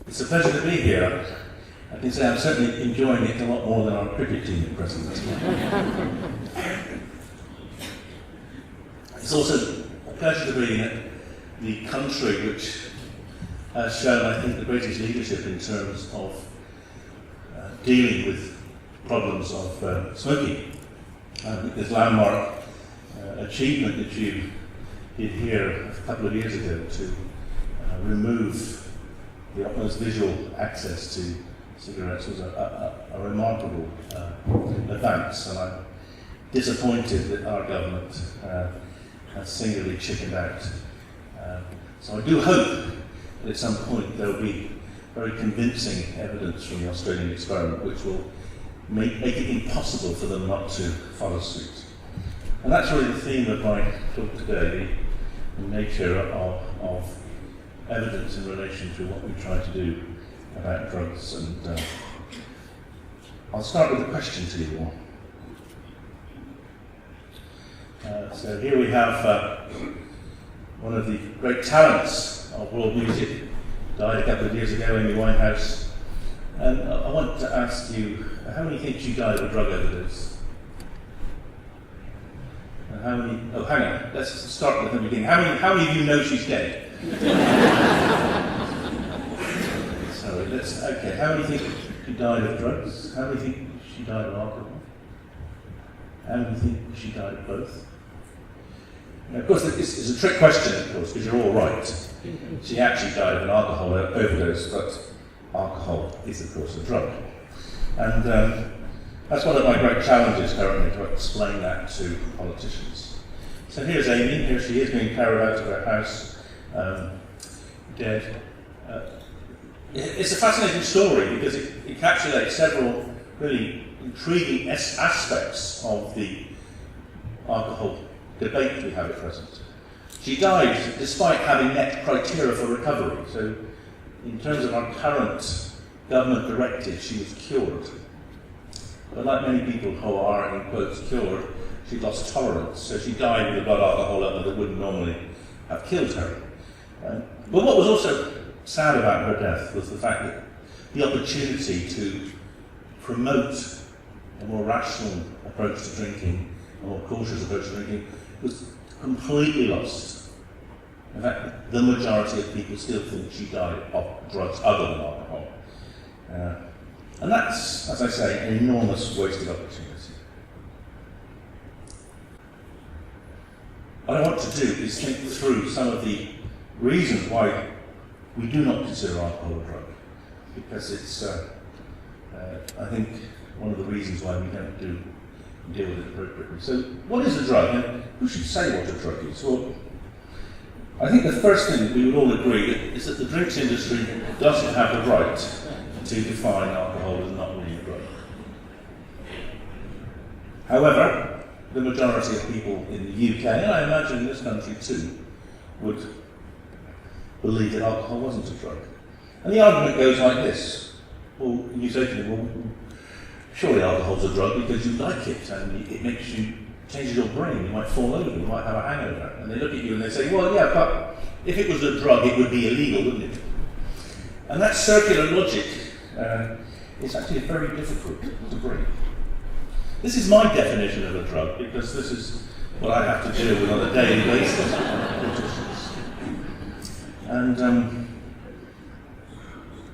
It's a pleasure to be here. I can say I'm certainly enjoying it a lot more than our cricket team at present. It's also a pleasure to be in the country which has shown, I think, the greatest leadership in terms of dealing with problems of smoking. This landmark achievement that you did here a couple of years ago to remove the utmost visual access to cigarettes was a remarkable advance, and I'm disappointed that our government has singularly chickened out. So I do hope that at some point there will be very convincing evidence from the Australian experiment which will make it impossible for them not to follow suit. And that's really the theme of my talk today, the nature of evidence in relation to what we try to do about drugs. And I'll start with a question to you all. So here we have one of the great talents of world music, died a couple of years ago, Amy Winehouse. And I want to ask you, how many think she died of a drug overdose? And how many? Oh, hang on. Let's start with the beginning. How many of you know she's dead? So okay. How many think she died of drugs? How many think she died of alcohol? How many think she died of both? Now, of course, it's a trick question, of course, because you're all right. She actually died of an alcohol overdose, but alcohol is, of course, a drug. And that's one of my great challenges currently, to explain that to politicians. So here's Amy. Here she is being carried out of her house, dead. It's a fascinating story because it encapsulates several really intriguing aspects of the alcohol debate we have at present. She died despite having met criteria for recovery. So in terms of our current government directive, she was cured. But like many people who are, in quotes, cured, she lost tolerance. So she died with a blood alcohol level that wouldn't normally have killed her. But what was also sad about her death was the fact that the opportunity to promote a more rational approach to drinking, a more cautious approach to drinking, was completely lost. In fact, the majority of people still think she died of drugs other than alcohol. And that's, as I say, an enormous wasted opportunity. What I want to do is think through some of the reasons why we do not consider alcohol a drug, because it's, I think, one of the reasons why we don't deal with it appropriately. So, what is a drug? And who should say what a drug is? Well, I think the first thing that we would all agree is that the drinks industry doesn't have the right to define alcohol as not being a drug. However, the majority of people in the UK, and I imagine in this country too, would believe that alcohol wasn't a drug. And the argument goes like this. Well, you say to me, well, surely alcohol's a drug because you like it and it makes you, changes your brain, you might fall over, you might have a hangover. And they look at you and they say, well, yeah, but if it was a drug, it would be illegal, wouldn't it? And that circular logic is actually very difficult to break. This is my definition of a drug because this is what I have to deal with on a daily basis. And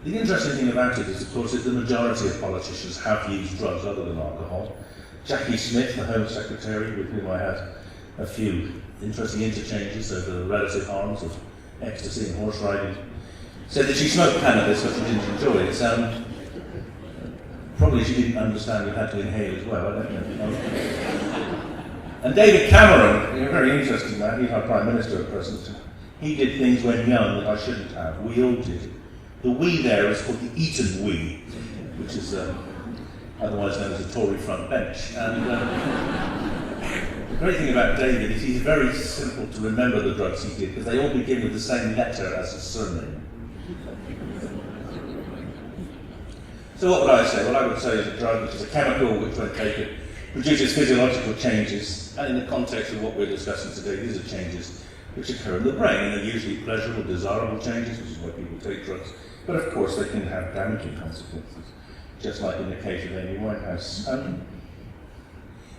the interesting thing about it is, of course, that the majority of politicians have used drugs other than alcohol. Jackie Smith, the Home Secretary, with whom I had a few interesting interchanges over the relative harms of ecstasy and horse riding, said that she smoked cannabis but she didn't enjoy it. Probably she didn't understand you had to inhale as well, I don't know. And David Cameron, a very interesting man, he's our Prime Minister at present. He did things when young that I shouldn't have. We all did. The we there is called the Eton we, which is otherwise known as the Tory front bench. And the great thing about David is he's very simple to remember the drugs he did because they all begin with the same letter as his surname. So what would I say? Well, I would say it's a drug which is a chemical which, when taken, produces physiological changes, and in the context of what we're discussing today, these are changes which occur in the brain, and they're usually pleasurable, desirable changes, which is why people take drugs, But of course they can have damaging consequences, just like in the case of Amy Winehouse.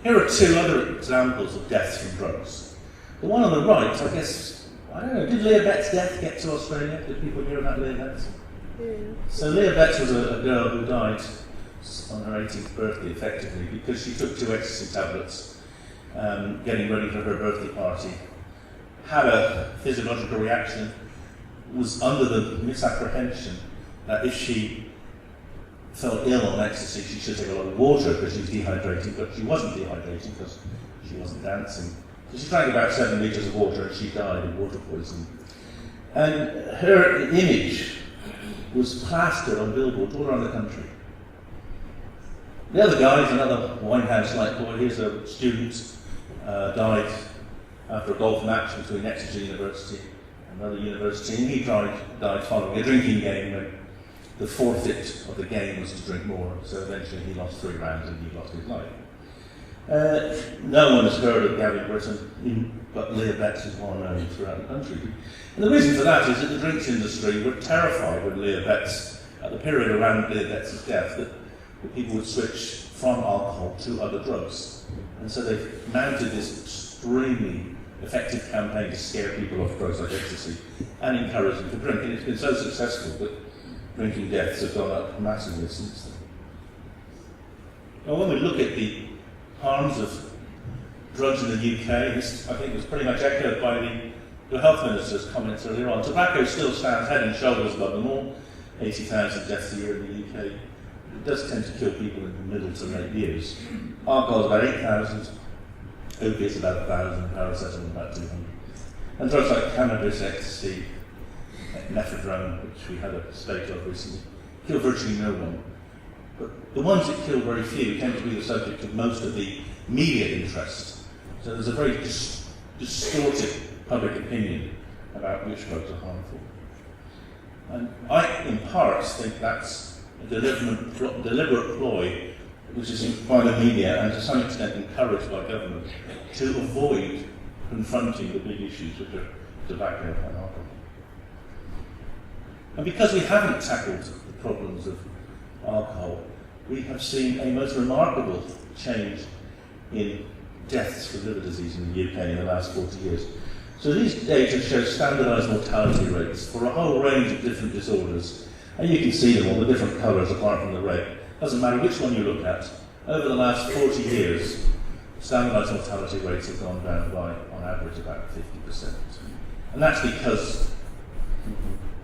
Here are two other examples of deaths from drugs. The one on the right, I guess, I don't know, did Leah Betts' death get to Australia? Did people hear about Leah Betts? Yeah. So Leah Betts was a girl who died on her 18th birthday, effectively, because she took 2 ecstasy tablets, getting ready for her birthday party, had a physiological reaction, was under the misapprehension that if she felt ill on ecstasy, she should take a lot of water because she was dehydrating, but she wasn't dehydrating because she wasn't dancing. So she drank about 7 litres of water and she died of water poisoning. And her image was plastered on billboards all around the country. The other guy is another Winehouse-like boy. Here's a student, died after a golf match between Exeter University and another university, and he died following a drinking game when the forfeit of the game was to drink more, so eventually he lost 3 rounds and he lost his life. No one has heard of Gavin Britton, but Leah Betts is well known throughout the country. And the reason for that is that the drinks industry were terrified when Leah Betts, at the period around Leah Betts' death, that people would switch from alcohol to other drugs. And so they mounted this extremely effective campaign to scare people off drugs like ecstasy and encourage them to drink. And it's been so successful that drinking deaths have gone up massively since then. Now, when we look at the harms of drugs in the UK, this, I think, was pretty much echoed by the health minister's comments earlier on. Tobacco still stands head and shoulders above them all. 80,000 deaths a year in the UK. It does tend to kill people in the middle to late years. Alcohol is about 8,000, opiates about 1,000, paracetamol about 200. And drugs like cannabis, ecstasy, methadone, which we had a spate of recently, kill virtually no one. But the ones that kill very few tend to be the subject of most of the media interest. So there's a very distorted public opinion about which drugs are harmful. And I, in part, think that's a deliberate ploy which is by the media and to some extent encouraged by government to avoid confronting the big issues which are tobacco and alcohol. And because we haven't tackled the problems of alcohol, we have seen a most remarkable change in deaths from liver disease in the UK in the last 40 years. So these data show standardised mortality rates for a whole range of different disorders. And you can see them all, the different colours apart from the red. Doesn't matter which one you look at. Over the last 40 years, standardised mortality rates have gone down by, on average, about 50%. And that's because,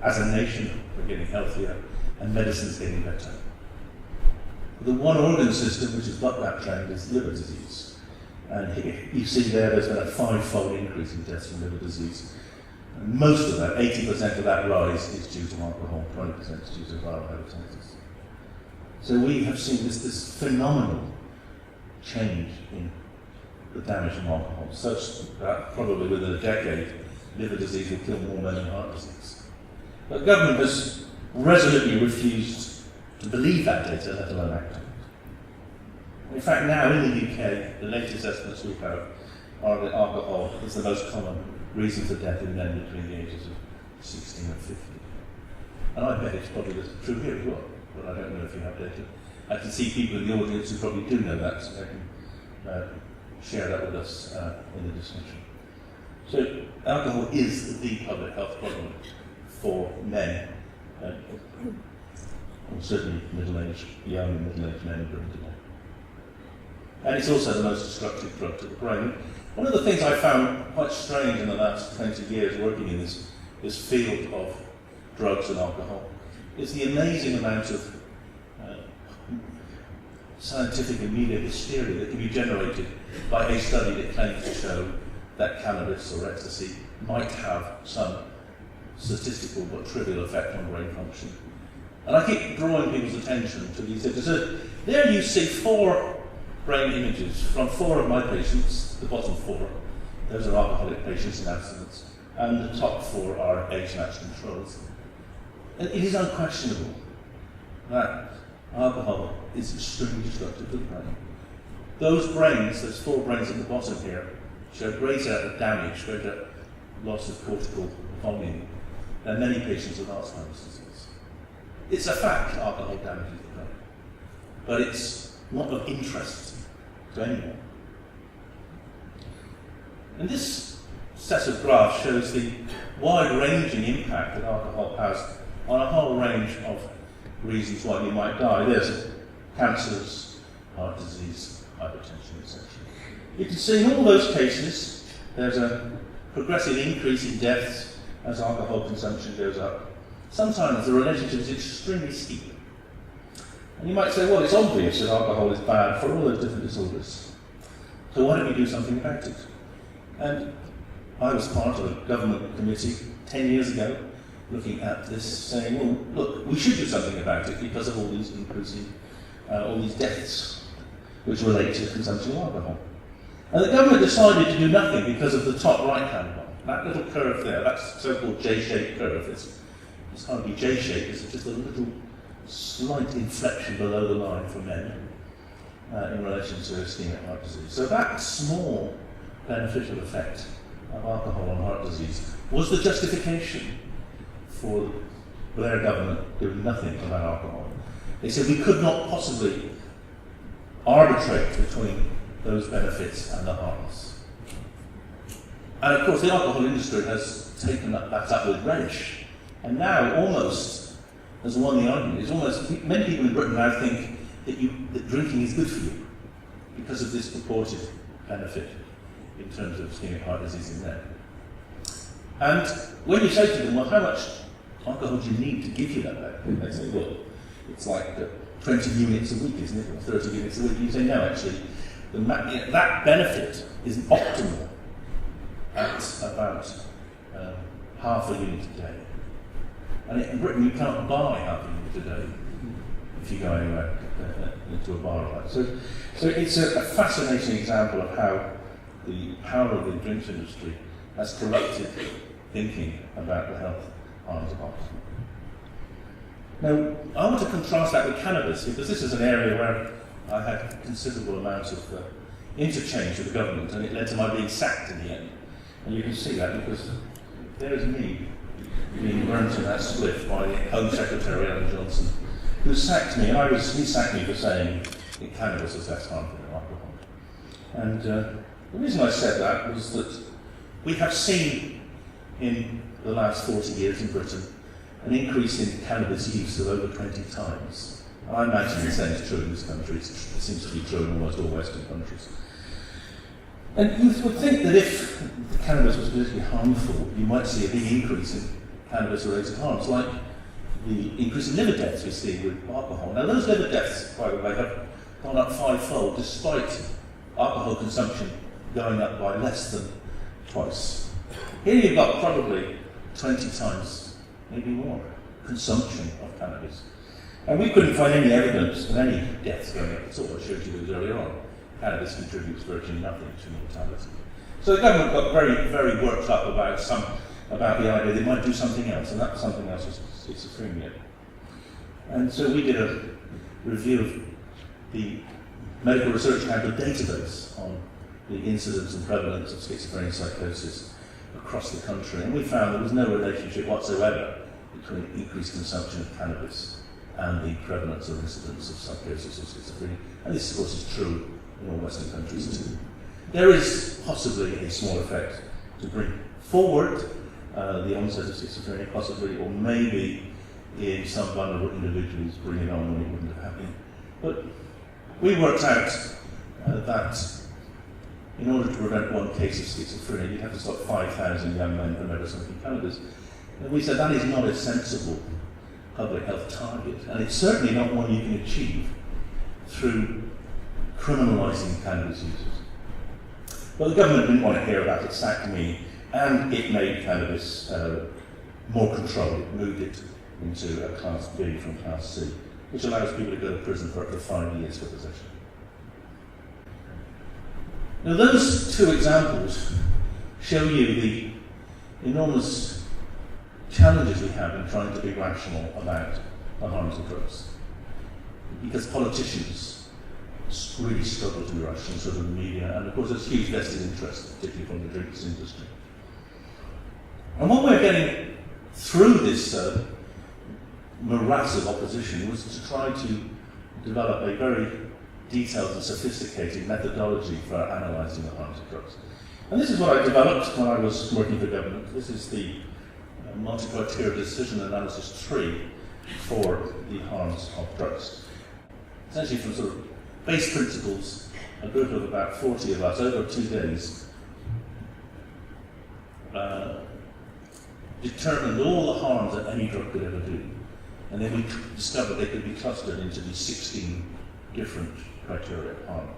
as a nation, we're getting healthier and medicine's getting better. The one organ system which has got that trend is liver disease. And here, you see there's been a 5-fold increase in deaths from liver disease. And most of that, 80% of that rise is due to alcohol, 20% is due to viral hepatitis. So we have seen this phenomenal change in the damage from alcohol, such that probably within a decade, liver disease will kill more men than heart disease. But government has resolutely refused to believe that data, let alone act on it. In fact, now in the UK, the latest estimates we have are that alcohol is the most common reason for death in men between the ages of 16 and 50. And I bet it's probably true here as well, but I don't know if you have data. I can see people in the audience who probably do know that, so they can share that with us in the discussion. So alcohol is the public health problem for men, and certainly middle-aged, young and middle-aged men in Britain today. And it's also the most destructive drug to the brain. One of the things I found quite strange in the last 20 years working in this field of drugs and alcohol is the amazing amount of scientific and media hysteria that can be generated by a study that claims to show that cannabis or ecstasy might have some statistical but trivial effect on brain function. And I keep drawing people's attention to these things. So there you see 4 brain images from 4 of my patients, the bottom 4. Those are alcoholic patients in abstinence. And the top 4 are age-matched controls. And it is unquestionable that alcohol is extremely destructive to the brain. Those brains, those 4 brains at the bottom here, show greater damage, greater loss of cortical volume than many patients with Alzheimer's disease. It's a fact alcohol damages the brain, but it's not of interest to anyone. And this set of graphs shows the wide-ranging impact that alcohol has on a whole range of reasons why you might die. There's cancers, heart disease, hypertension, etc. You can see in all those cases there's a progressive increase in deaths as alcohol consumption goes up. Sometimes the relationship is extremely steep. And you might say, well, it's obvious that alcohol is bad for all those different disorders. So why don't we do something about it? And I was part of a government committee 10 years ago looking at this, saying, well, look, we should do something about it because of all these increasing, all these deaths which relate to consumption of alcohol. And the government decided to do nothing because of the top right-hand one. That little curve there, that so-called J-shaped curve, it's hardly J-shaped, it's just a little slight inflection below the line for men in relation to ischemic heart disease. So that small beneficial effect of alcohol on heart disease was the justification for the Blair government doing nothing about alcohol. They said we could not possibly arbitrate between those benefits and the harms. And of course the alcohol industry has taken that up with relish, and now almost has won the argument. It's almost, many people in Britain now think that drinking is good for you because of this purported benefit in terms of ischemic heart disease in men. And when you say to them, well, how much alcohol do you need to give you that benefit? They say, well, it's like 20 units a week, isn't it, or 30 units a week. You say, no, actually, that benefit is optimal at about half a unit a day. And in Britain, you can't buy half a unit a day if you go anywhere into a bar like that. So it's a fascinating example of how the power of the drinks industry has corrupted thinking about the health harms of alcohol. Now, I want to contrast that with cannabis, because this is an area where I had considerable amounts of interchange with the government, and it led to my being sacked in the end. And you can see that because there's me being burnt in that spliff by the Home Secretary Alan Johnson, who sacked me, and he sacked me for saying that cannabis is less harmful than alcohol. And the reason I said that was that we have seen in the last 40 years in Britain an increase in cannabis use of over 20 times. And I imagine the same is true in this country. It seems to be true in almost all Western countries. And you would think that if the cannabis was particularly harmful, you might see a big increase in cannabis-related harms, like the increase in liver deaths we see with alcohol. Now, those liver deaths, by the way, have gone up fivefold, despite alcohol consumption going up by less than twice. Here you've got probably 20 times, maybe more, consumption of cannabis. And we couldn't find any evidence of any deaths going up at all. I showed you those earlier on. Cannabis contributes virtually nothing to mortality. So the government got very, very worked up about the idea they might do something else, and that something else was schizophrenia. And so we did a review of the Medical Research Council database on the incidence and prevalence of schizophrenia psychosis across the country, and we found there was no relationship whatsoever between increased consumption of cannabis and the prevalence or incidence of psychosis or schizophrenia. And this, of course, is true in all Western countries too. There is possibly a small effect to bring forward the onset of schizophrenia, possibly, or maybe in some vulnerable individuals bring it on when it wouldn't have happened. But we worked out that in order to prevent one case of schizophrenia, you'd have to stop 5,000 young men from ever smoking cannabis. And we said that is not a sensible public health target, and it's certainly not one you can achieve through criminalising cannabis users. But the government didn't want to hear about it, sacked me, and it made cannabis more controlled. It moved it into a Class B from Class C, which allows people to go to prison for up to 5 years for possession. Now those two examples show you the enormous challenges we have in trying to be rational about the harms of drugs. Because politicians really struggle to be rational, so do the media, and of course there's huge vested interest, particularly from the drinks industry. And one way of getting through this morass of opposition was to try to develop a very detailed and sophisticated methodology for analysing the harms of drugs. And this is what I developed when I was working for government. This is the multi-criteria decision analysis tree for the harms of drugs. Essentially from sort of base principles, a group of about 40 of us over 2 days determined all the harms that any drug could ever do. And then we discovered they could be clustered into these 16 different criteria of harm,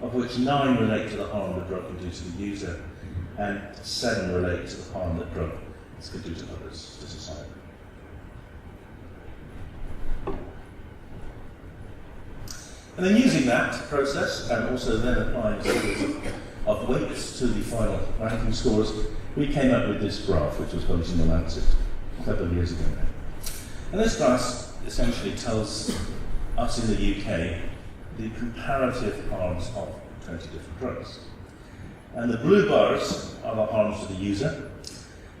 of which 9 relate to the harm the drug can do to the user, and 7 relate to the harm that drugs can do to others, to society. And then using that process, and also then applying series of weights to the final ranking scores, we came up with this graph, which was published in The Lancet a couple of years ago now. And this graph essentially tells us in the UK the comparative harms of 20 different drugs. And the blue bars are the harms to the user,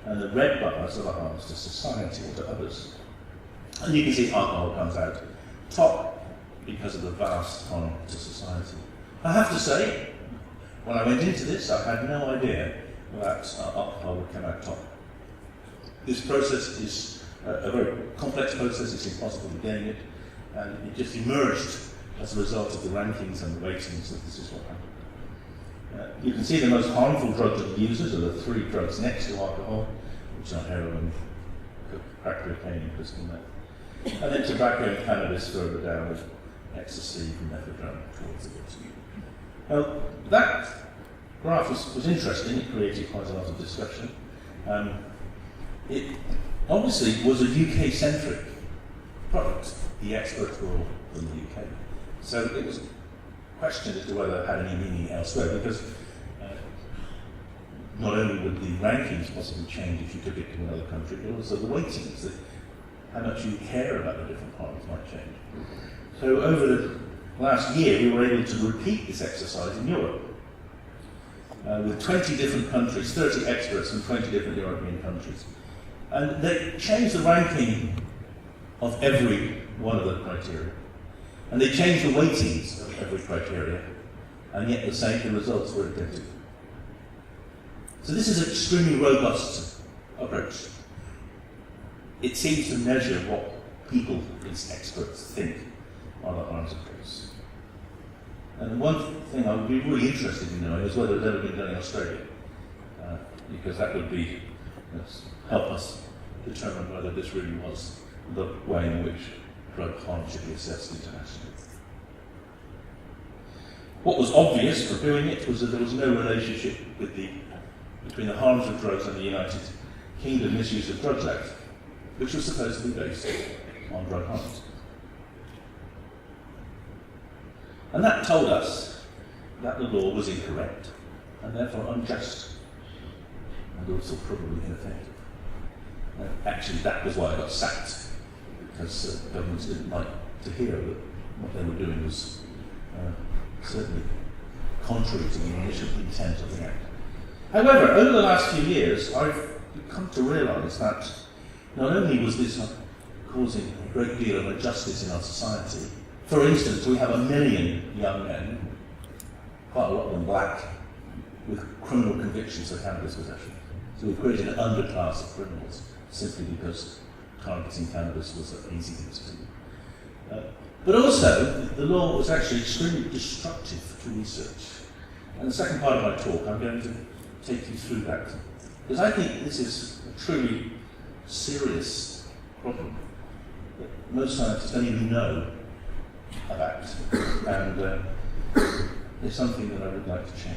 and the red bars are the harms to society or to others. And you can see alcohol comes out top because of the vast harm to society. I have to say, when I went into this, I had no idea that alcohol would come out top. This process is a very complex process, it's impossible to gain it, and it just emerged as a result of the rankings and the ratings that this is what happened. You can see the most harmful drugs to the users are the 3 drugs next to alcohol, which are heroin, crack cocaine, and crystal meth. And then tobacco and cannabis further down with ecstasy and methadone towards the bottom. Now, that graph was interesting, it created quite a lot of discussion. It obviously was a UK-centric product. The experts were all from the UK. So it was questioned as to whether it had any meaning elsewhere, because not only would the rankings possibly change if you took it to another country, but also the weightings, that how much you care about the different harms might change. So over the last year, we were able to repeat this exercise in Europe with 20 different countries, 30 experts from 20 different European countries. And they changed the ranking of every one of the criteria. And they changed the weightings of every criteria, and yet the results were identical. So this is an extremely robust approach. It seems to measure what people, its experts, think are the harms of drugs. And one thing I would be really interested in knowing is whether it's ever been done in Australia, because that would be help us determine whether this really was the way in which drug harm should be assessed internationally. What was obvious for doing it was that there was no relationship between the harms of drugs and the United Kingdom Misuse of Drugs Act, which was supposed to be based on drug harms. And that told us that the law was incorrect, and therefore unjust, and also probably ineffective. Actually, that was why I got sacked, because governments didn't like to hear that what they were doing was certainly contrary to the initial intent of the Act. However, over the last few years, I've come to realise that not only was this causing a great deal of injustice in our society. For instance, we have 1 million young men, quite a lot of them black, with criminal convictions for cannabis possession. So we've created an underclass of criminals simply because targeting cannabis was an easy thing to do. But also, the law was actually extremely destructive to research. And the second part of my talk, I'm going to take you through that. Because I think this is a truly serious problem that most scientists don't even know about. And it's something that I would like to change.